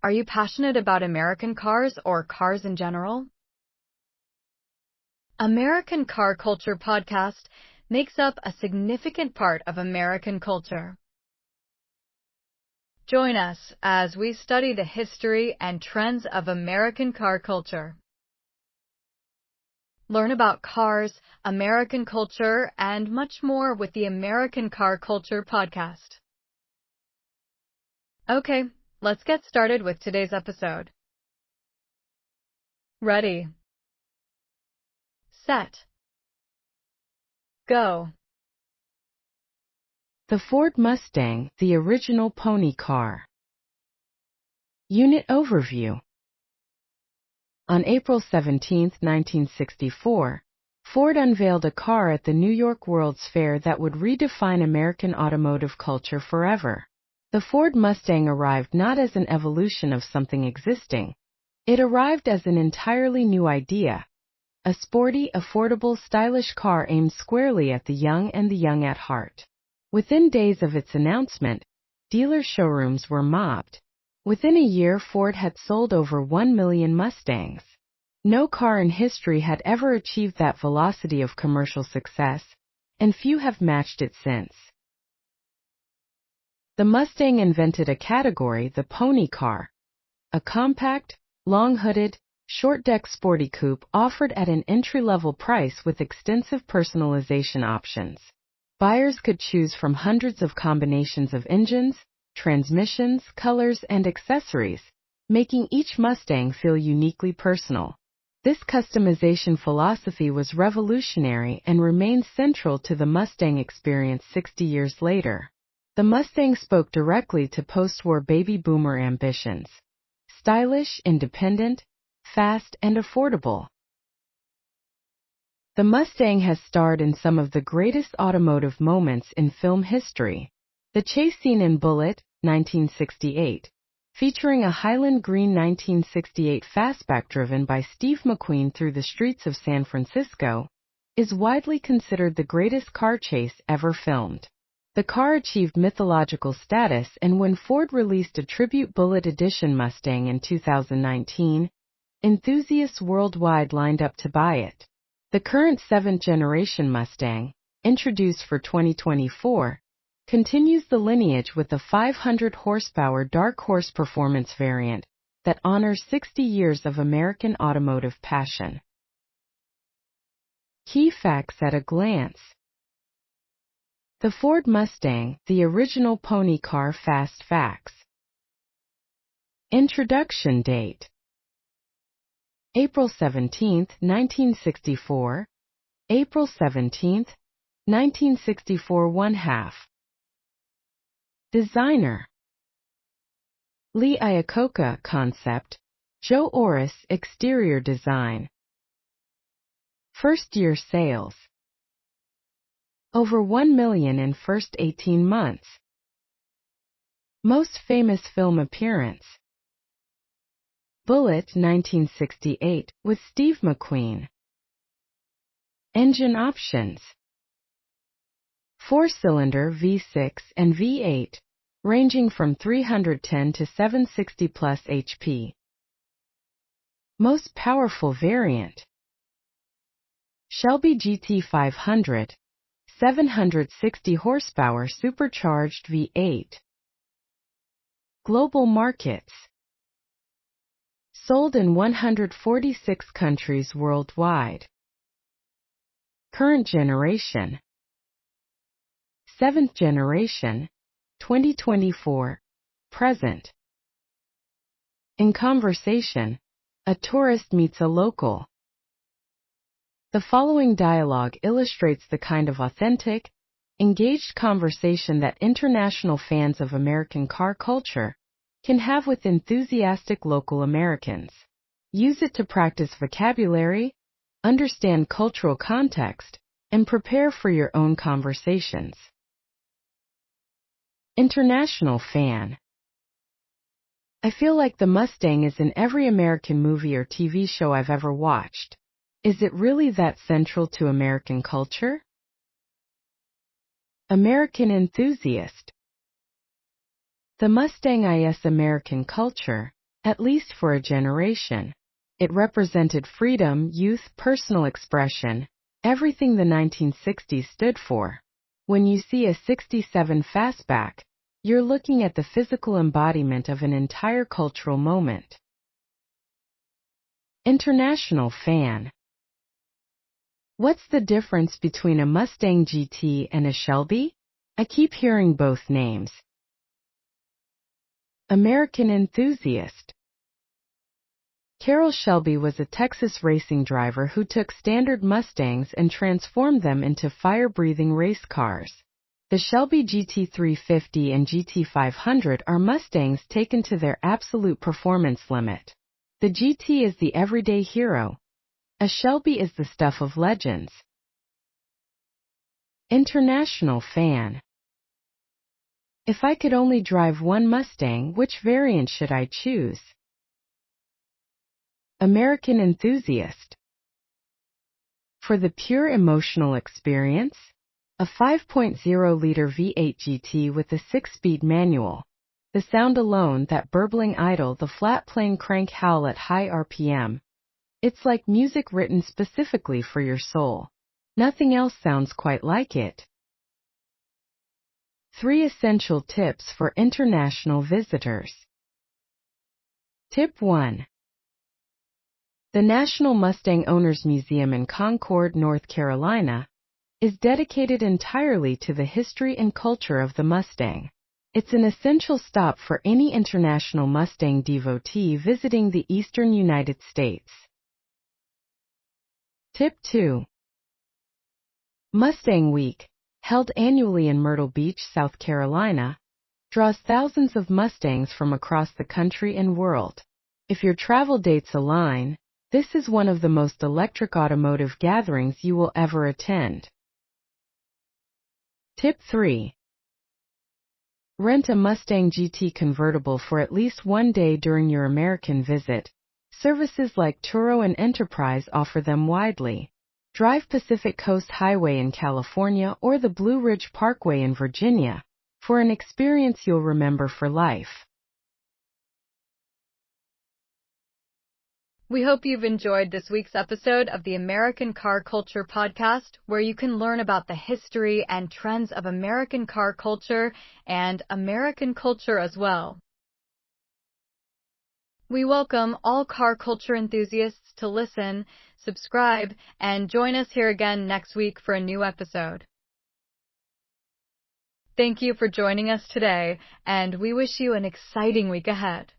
Are you passionate about American cars or cars in general? American Car Culture podcast makes up a significant part of American culture. Join us as we study the history and trends of American car culture. Learn about cars, American culture, and much more with the American Car Culture podcast. Okay, let's get started with today's episode. Ready, set, go. The Ford Mustang, the original pony car. Unit overview. On April 17, 1964, Ford unveiled a car at the New York World's Fair that would redefine American automotive culture forever. The Ford Mustang arrived not as an evolution of something existing. It arrived as an entirely new idea. A sporty, affordable, stylish car aimed squarely at the young and the young at heart. Within days of its announcement, dealer showrooms were mobbed. Within a year, Ford had sold over 1 million Mustangs. No car in history had ever achieved that velocity of commercial success, and few have matched it since. The Mustang invented a category, the pony car, a compact, long-hooded, short-deck sporty coupe offered at an entry-level price with extensive personalization options. Buyers could choose from hundreds of combinations of engines, transmissions, colors, and accessories, making each Mustang feel uniquely personal. This customization philosophy was revolutionary and remains central to the Mustang experience 60 years later. The Mustang spoke directly to post-war baby boomer ambitions. Stylish, independent, fast, and affordable. The Mustang has starred in some of the greatest automotive moments in film history. The chase scene in Bullitt, 1968, featuring a Highland Green 1968 fastback driven by Steve McQueen through the streets of San Francisco, is widely considered the greatest car chase ever filmed. The car achieved mythological status, and when Ford released a tribute Bullitt Edition Mustang in 2019, enthusiasts worldwide lined up to buy it. The current 7th-generation Mustang, introduced for 2024, continues the lineage with a 500-horsepower Dark Horse performance variant that honors 60 years of American automotive passion. Key facts at a glance. The Ford Mustang, the original pony car. Fast facts. Introduction date: April 17, 1964. April 17, 1964. 1/2. Designer: Lee Iacocca. Concept: Joe Orris. Exterior design. First year sales: over 1 million in first 18 months. Most famous film appearance: Bullitt, 1968, with Steve McQueen. Engine options: 4-cylinder V6 and V8, ranging from 310 to 760 plus HP. Most powerful variant: Shelby GT 500, 760 horsepower supercharged V8. Global markets: sold in 146 countries worldwide. Current generation: 7th generation, 2024, present. In conversation, a tourist meets a local. The following dialogue illustrates the kind of authentic, engaged conversation that international fans of American car culture can have with enthusiastic local Americans. Use it to practice vocabulary, understand cultural context, and prepare for your own conversations. International fan: I feel like the Mustang is in every American movie or TV show I've ever watched. Is it really that central to American culture? American enthusiast: the Mustang is American culture, at least for a generation. It represented freedom, youth, personal expression, everything the 1960s stood for. When you see a 67 fastback, you're looking at the physical embodiment of an entire cultural moment. International fan. What's the difference between a Mustang GT and a Shelby? I keep hearing both names. American enthusiast. Carroll Shelby was a Texas racing driver who took standard Mustangs and transformed them into fire-breathing race cars. The Shelby GT350 and GT500 are Mustangs taken to their absolute performance limit. The GT is the everyday hero. A Shelby is the stuff of legends. International fan. If I could only drive one Mustang, which variant should I choose? American enthusiast. For the pure emotional experience, a 5.0-liter V8 GT with a 6-speed manual. The sound alone, that burbling idle, the flat plane crank howl at high RPM. It's like music written specifically for your soul. Nothing else sounds quite like it. 3 essential tips for international visitors. Tip 1. The National Mustang Owners Museum in Concord, North Carolina, is dedicated entirely to the history and culture of the Mustang. It's an essential stop for any international Mustang devotee visiting the eastern United States. Tip 2. Mustang Week, held annually in Myrtle Beach, South Carolina, draws thousands of Mustangs from across the country and world. If your travel dates align, this is one of the most electric automotive gatherings you will ever attend. Tip 3. Rent a Mustang GT convertible for at least one day during your American visit. Services like Turo and Enterprise offer them widely. Drive Pacific Coast Highway in California or the Blue Ridge Parkway in Virginia for an experience you'll remember for life. We hope you've enjoyed this week's episode of the American Car Culture Podcast, where you can learn about the history and trends of American car culture and American culture as well. We welcome all car culture enthusiasts to listen, subscribe, and join us here again next week for a new episode. Thank you for joining us today, and we wish you an exciting week ahead.